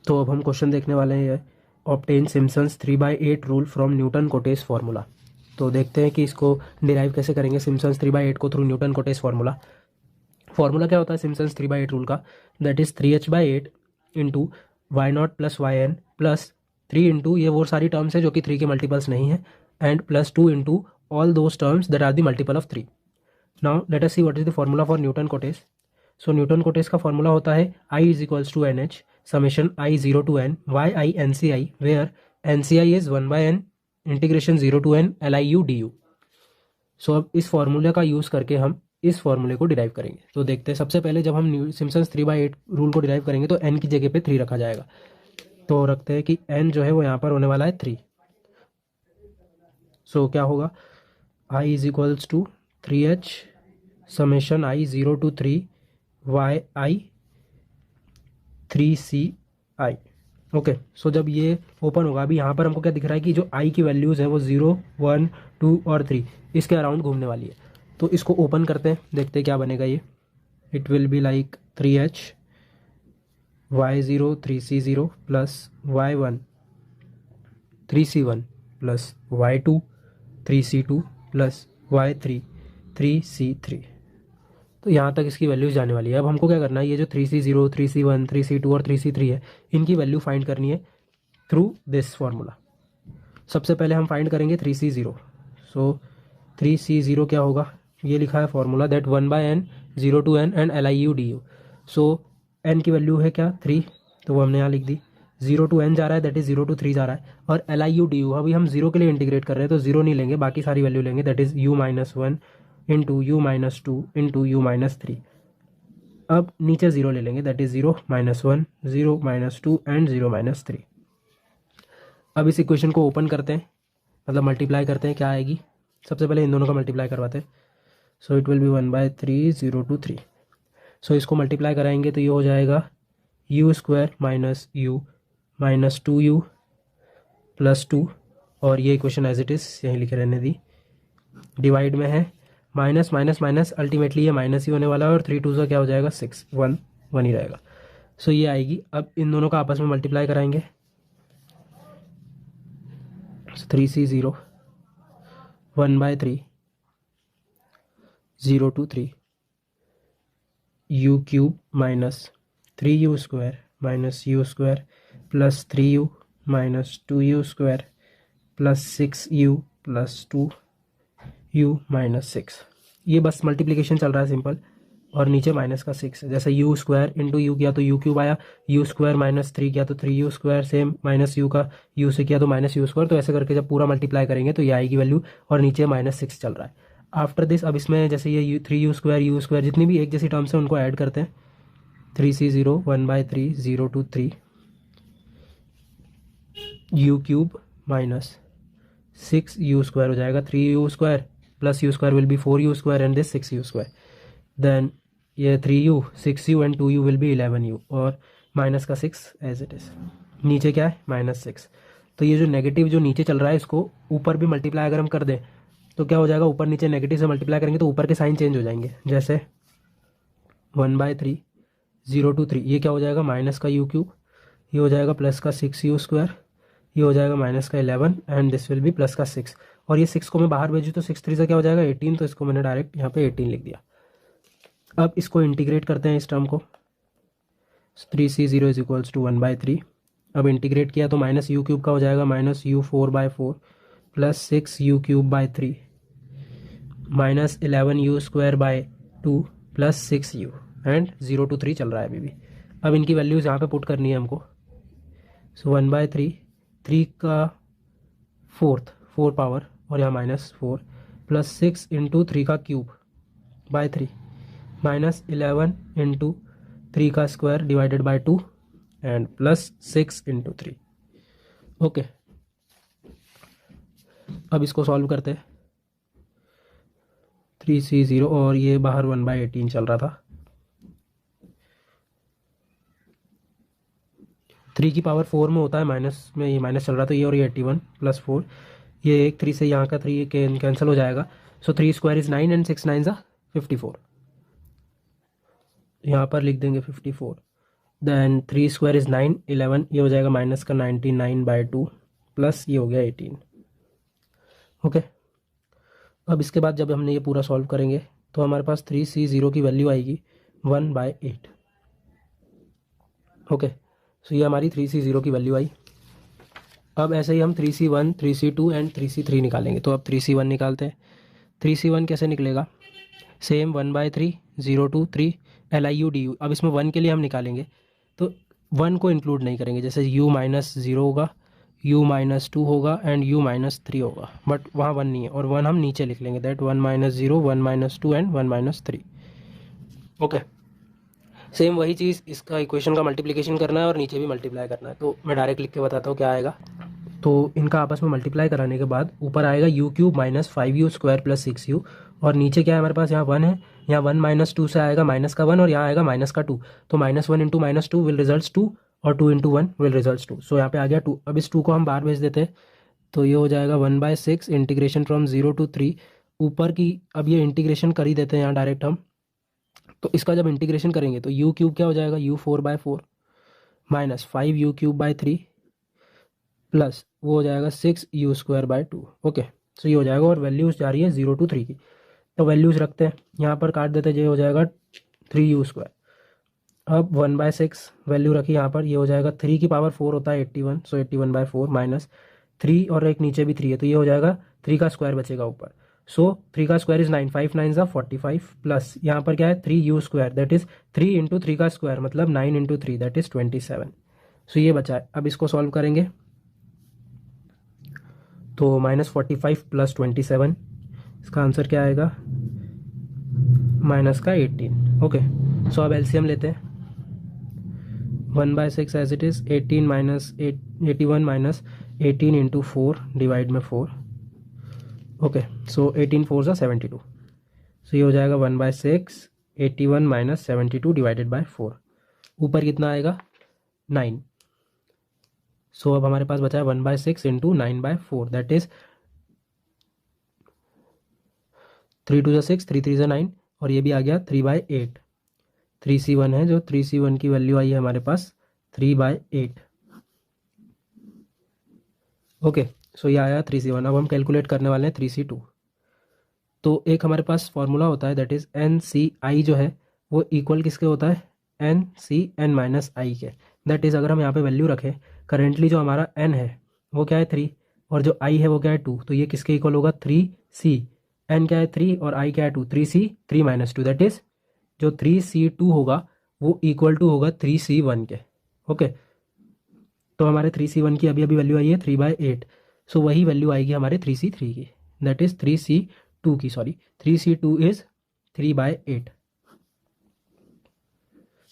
तो अब हम क्वेश्चन देखने वाले हैं, obtain Simpson's 3/8 rule from Newton Cotes formula. तो देखते हैं कि इसको डिराइव कैसे करेंगे सिम्पसन्स 3/8 को through Newton Cotes formula. Formula क्या होता है सिम्पसन्स 3/8 रूल का? That is 3h/8 into y naught plus y n plus 3 into ये वो सारी टर्म्स है जो कि 3 के मल्टीपल्स नहीं है, and plus 2 into all those terms that are the multiple of 3। Now let us see what is the formula for Newton Cotes. So Newton Cotes का फार्मूला होता है I is equals to N H summation I 0 to n Y I N C I, where N C I is 1/n integration 0 to n LIU DU। So अब इस फार्मूले का use करके हम इस फार्मूले को डिराइव करेंगे। तो देखते हैं, सबसे पहले जब हम सिम्पसन्स 3/8 रूल को डिराइव करेंगे तो n की जगह पे 3 रखा जाएगा। तो रखते हैं कि n जो है वो यहाँ पर होने वाला है 3। सो क्या होगा, I is equals to 3h summation I 0 to 3 Y I 3CI। Okay, so जब ये ओपन होगा, अभी यहाँ पर हमको क्या दिख रहा है कि जो I की वैल्यूज़ है वो 0, 1, 2 और 3 इसके अराउंड घूमने वाली है। तो इसको ओपन करते हैं, देखते हैं क्या बनेगा ये। It will be like 3h y0 3c0 plus y1 3c1 plus y2 3c2 plus y3 3c3। तो यहाँ तक इसकी वैल्यूज जाने वाली है। अब हमको क्या करना है, ये जो 3c0 3c1 3c2 और 3c3 है, इनकी वैल्यू फाइंड करनी है थ्रू दिस फार्मूला। सबसे पहले हम फाइंड करेंगे 3c0। सो 3c0 क्या होगा, ये लिखा है formula that 1/n 0 to n and LIU DU। So n की वैल्यू है क्या 3, तो वो हमने यहाँ लिख दी। 0 to n जा रहा है, दैट इज 0 to 3 जा रहा है, और LIU DU अभी हम 0 के लिए इंटीग्रेट कर रहे हैं तो 0 नहीं लेंगे, बाकी सारी वैल्यू लेंगे, that is u-1 into u-2 into u-3। अब नीचे 0 ले लेंगे, दैट इज 0, -1, 0, -2 एंड 0, -3। अब इस इक्वेशन को ओपन करते हैं, मतलब मल्टीप्लाई करते हैं, क्या आएगी। सबसे पहले इन दोनों का मल्टीप्लाई करवाते हैं। So it will be 1/3 0 to 3। सो इसको मल्टीप्लाई कराएंगे तो ये हो जाएगा u² minus u minus 2u plus 2, और ये इक्वेशन एज इट इज़ यहीं लिखे रहने दी। डिवाइड में है माइनस माइनस माइनस, अल्टीमेटली ये माइनस ही होने वाला है, और 3 2 क्या हो जाएगा 6, 1 1 ही रहेगा। सो ये आएगी। अब इन दोनों का आपस में मल्टीप्लाई कराएंगे। 3c0 1/3 0 to 3 u³ minus 3u² minus u² plus 3u minus 2u² plus 6u plus 2u minus 6। ये बस मल्टीप्लिकेशन चल रहा है सिंपल, और नीचे माइनस का 6 है। जैसे u² इंटू यू किया तो u³ आया, u² माइनस 3 किया तो 3u², सेम माइनस u का u से किया तो माइनस u²। तो ऐसे करके जब पूरा मल्टीप्लाई करेंगे तो ये आएगी वैल्यू, और नीचे -6 चल रहा है। आफ्टर दिस अब इसमें जैसे ये 3u² u² जितनी भी एक जैसी टर्म्स हैं उनको ऐड करते हैं। 3c0 1/3 0 to 3 u³ minus 6u² हो जाएगा, 3u² plus u² will be 4u² and this 6u²। Then ये 3u 6u and 2u will be 11u, और माइनस का 6 एज इट इज़। नीचे क्या है -6। तो ये जो नेगेटिव जो नीचे चल रहा है इसको ऊपर भी मल्टीप्लाई अगर हम कर दें तो क्या हो जाएगा, ऊपर नीचे नेगेटिव से मल्टीप्लाई करेंगे तो ऊपर के साइन चेंज हो जाएंगे। जैसे 1/3 0 to 3 ये क्या हो जाएगा, माइनस का u³, ये हो जाएगा प्लस का 6u², ये हो जाएगा माइनस का 11 and this will be plus का 6। और ये 6 को मैं बाहर भेजूँ तो 6 3 से क्या हो जाएगा 18, तो इसको मैंने डायरेक्ट यहाँ पे 18 लिख दिया। अब इसको इंटीग्रेट करते हैं इस टर्म को। 3c0 is equals to 1/3। अब इंटीग्रेट किया तो माइनस u³ का हो जाएगा minus u4/4 plus 6u³/3 minus 11u²/2 plus 6u, and 0 to 3 चल रहा है अभी भी। अब इनकी वैल्यूज़ यहाँ पे पुट करनी है हमको। सो 1/3 3 का 4 पावर, और यहाँ -4 प्लस 6 इंटू 3 का क्यूब बाय 3 माइनस 11 इंटू 3 का square divided by 2 and plus 6 into 3। Okay, अब इसको सॉल्व करते हैं। 3c0 और ये बाहर 1/18 चल रहा था। 3 की पावर 4 में होता है, माइनस में ये माइनस चल रहा था, ये और ये 81 प्लस 4, ये एक 3 से यहाँ का 3 कैंसिल हो जाएगा। सो 3² इज़ 9 एंड 6 9 54। यहाँ पर लिख देंगे 54। देन 3 स्क्वायर इज़ 9, 11, ये हो जाएगा माइनस का 99/2 प्लस ये हो गया 18। ओके, अब इसके बाद जब हमने ये पूरा सॉल्व करेंगे तो हमारे पास 3C0 की वैल्यू आएगी 1/8। ओके, सो ये हमारी 3C0 की वैल्यू आई। अब ऐसे ही हम 3C1, 3C2 एंड 3C3 निकालेंगे। तो अब 3C1 निकालते हैं। 3C1 कैसे निकलेगा? Same 1/3 0 to 3 LIU DU। अब इसमें 1 के लिए हम निकालेंगे तो 1 को इंक्लूड नहीं करेंगे, जैसे U-0 होगा, U-2 होगा एंड U-3 होगा, बट वहाँ 1 नहीं है और 1 हम नीचे लिख लेंगे, दैट 1-0, 1-2 एंड 1-3। ओके, सेम वही चीज़, इसका इक्वेशन का मल्टीप्लिकेशन करना है और नीचे भी मल्टीप्लाई करना है। तो मैं डायरेक्ट लिख के बताता हूँ क्या आएगा। तो इनका आपस में मल्टीप्लाई कराने के बाद ऊपर आएगा U³ minus 5U square plus 6U, और नीचे क्या है हमारे पास, यहाँ 1 है, यहाँ 1 - 2 से आएगा माइनस का 1 और यहाँ आएगा माइनस का 2। तो -1 × -2 विल रिजल्ट 2 और 2 × 1 विल रिजल्ट 2। सो यहाँ पे आ गया 2। अब इस 2 को हम बाहर भेज देते हैं तो ये हो जाएगा 1/6 इंटीग्रेशन फ्रॉम 0 to 3 ऊपर की। अब ये इंटीग्रेशन कर ही देते हैं यहाँ डायरेक्ट हम। तो इसका जब इंटीग्रेशन करेंगे तो U³ क्या हो जाएगा, U4/4 माइनस 5U³ 3 प्लस वो हो जाएगा 6U²/2। ओके, सो ये हो जाएगा और वैल्यूज जा रही है 0 to 3 की। तो वैल्यूज रखते हैं, यहाँ पर काट देते हैं, ये हो जाएगा 3U²। अब 1/6 वैल्यू रखी यहाँ पर, ये हो जाएगा 3 की पावर 4 होता है 81, सो 81/4 माइनस 3 और एक नीचे भी 3 है तो ये हो जाएगा 3 का स्क्वायर बचेगा ऊपर। सो 3 का स्क्वायर इज 9, 5 9 45 प्लस यहाँ पर क्या है 3U² दैट इज 3 × 3 का स्क्वायर मतलब 9 × 3 दैट इज 27। सो ये बचा है। अब इसको सॉल्व करेंगे तो -45 प्लस 27, इसका आंसर क्या आएगा, माइनस का 18। ओके, सो अब एलसीएम लेते हैं। 1/6 as it is, 18 minus 81 minus 18 × 4 divide में 4। ओके, सो 18 4 ज़ा 72। सो ये हो जाएगा 1/6 81 माइनस 72 डिवाइडेड बाय 4। ऊपर कितना आएगा 9। सो अब हमारे पास बचा है 1/6 × 9/4 दैट इज 3 2 6, 3 3 9 और ये भी आ गया 3/8। 3C1 है, जो 3C1 की वैल्यू आई है हमारे पास 3/8। ओके, सो ये आया 3C1। अब हम कैलकुलेट करने वाले हैं 3C2। तो एक हमारे पास फॉर्मूला होता है दैट इज NCI जो है वो इक्वल किसके होता है, NCN-I के। दैट इज अगर हम यहाँ पे वैल्यू रखें, करेंटली जो हमारा N है वो क्या है 3 और जो I है वो क्या है 2, तो ये किसके इक्वल होगा 3C। N क्या है 3 और I क्या है 2, 3C 3 - 2 दैट इज जो 3C2 होगा वो इक्वल टू होगा 3C1 के। ओके, तो हमारे 3C1 की अभी अभी वैल्यू आई है 3/8। सो वही वैल्यू आएगी हमारे 3C3 की, दैट इज 3C2 की, सॉरी 3C2 इज 3/8।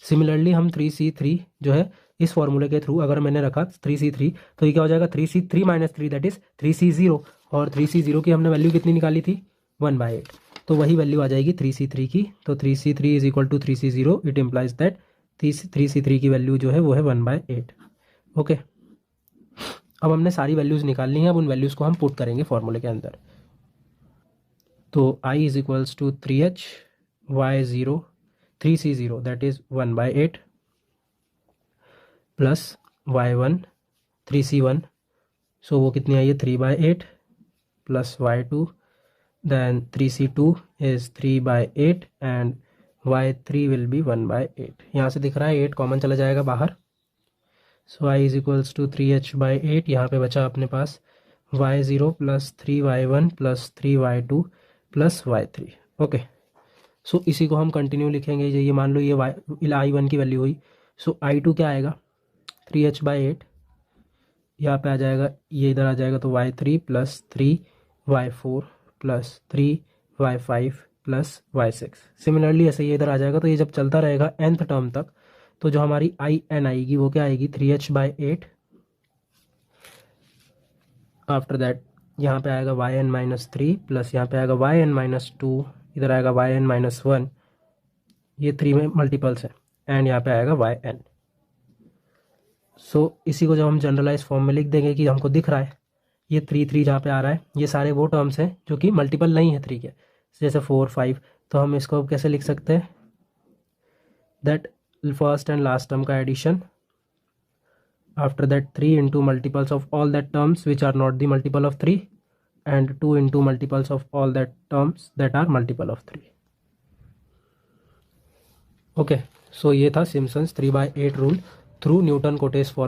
सिमिलरली हम 3C3 जो है इस फॉर्मूले के थ्रू अगर मैंने रखा 3C3 तो ये क्या हो जाएगा 3C3 - 3 दैट इज 3C0, और 3C0 की हमने वैल्यू कितनी निकाली थी 1/8, तो वही वैल्यू आ जाएगी 3C3 की। तो 3C3 is equal to 3C0, it implies that 3C3 की वैल्यू जो है वो है 1/8। ओके, अब हमने सारी वैल्यूज़ निकाल ली हैं, अब उन वैल्यूज़ को हम पुट करेंगे फॉर्मूले के अंदर। तो I is equals to 3H Y0 3C0 that is 1/8 plus Y1 3C1, so वो कितनी आई है 3/8 plus Y2 then 3C2 is 3/8 and Y3 will be 1/8। यहाँ से दिख रहा है 8 कॉमन चला जाएगा बाहर, so I is equals to 3H/8। यहाँ पे बचा अपने पास Y0 plus 3Y1 plus 3Y2 plus Y3। Okay, so इसी को हम कंटिन्यू लिखेंगे। ये मान लो ये I1 की वैल्यू हुई, सो I2 क्या आएगा 3H/8, यहाँ पे आ जाएगा, ये इधर आ जाएगा तो Y3 plus 3Y4 plus 3Y5 plus Y6। Similarly ऐसे ये इधर आ जाएगा, तो ये जब चलता रहेगा nth टर्म तक, तो जो हमारी IN आएगी वो क्या आएगी 3H/8। आफ्टर दैट यहाँ पे आएगा yn-3 प्लस यहाँ पे आएगा yn-2, इधर आएगा yn-1, ये 3 में मल्टीपल्स है, एंड यहाँ पे आएगा yn। सो इसी को जब हम जनरलाइज फॉर्म में लिख देंगे कि हमको दिख रहा है ये 3 जहाँ पे आ रहा है, ये सारे वो टर्म्स हैं जो कि मल्टीपल नहीं है 3 के, जैसे 4 5, तो हम इसको कैसे लिख सकते हैं that first and last term का addition. After that 3 into multiples of all that terms which are not the multiple of 3 and 2 into multiples of all that terms that are multiple of 3. Okay, so ये था Simpson's 3/8 rule through Newton Cotes formula.